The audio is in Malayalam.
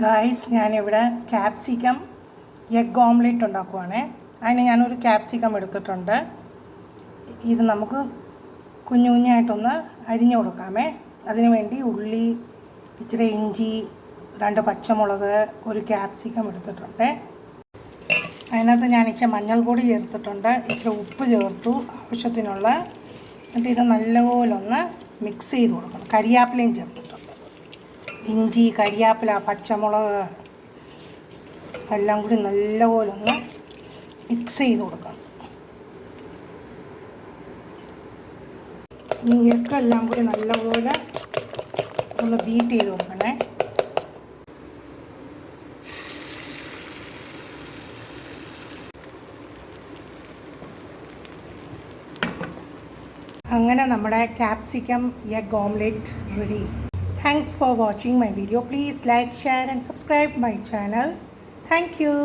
ഗായ്സ്, ഞാനിവിടെ ക്യാപ്സിക്കം എഗ് ഓംലെറ്റ് ഉണ്ടാക്കുവാണേ. അതിന് ഞാനൊരു ക്യാപ്സിക്കം എടുത്തിട്ടുണ്ട്. ഇത് നമുക്ക് കുഞ്ഞു കുഞ്ഞായിട്ടൊന്ന് അരിഞ്ഞു കൊടുക്കാമേ. അതിനു വേണ്ടി ഉള്ളി, ഇച്ചിരി ഇഞ്ചി, 2 പച്ചമുളക്, ഒരു ക്യാപ്സിക്കം എടുത്തിട്ടുണ്ട്. അതിനകത്ത് ഞാൻ ഇച്ചിരി മഞ്ഞൾപ്പൊടി ചേർത്തിട്ടുണ്ട്, ഇച്ചിരി ഉപ്പ് ചേർത്തു ആവശ്യത്തിനുള്ള. എന്നിട്ട് ഇത് നല്ലപോലെ ഒന്ന് മിക്സ് ചെയ്ത് കൊടുക്കണം. കരിയാപ്പിലയും ചേർത്തിട്ടുണ്ട്. ഇഞ്ചി, കരിയാപ്പില, പച്ചമുളക് എല്ലാം കൂടി നല്ലപോലെ ഒന്ന് മിക്സ് ചെയ്ത് കൊടുക്കണം. ഈ എല്ലാം കൂടി നല്ലപോലെ ഒന്ന് ബീറ്റ് ചെയ്ത് കൊടുക്കണേ. അങ്ങനെ നമ്മുടെ capsicum egg omelette ready. Thanks for watching my video. Please like, share and subscribe my channel. Thank you.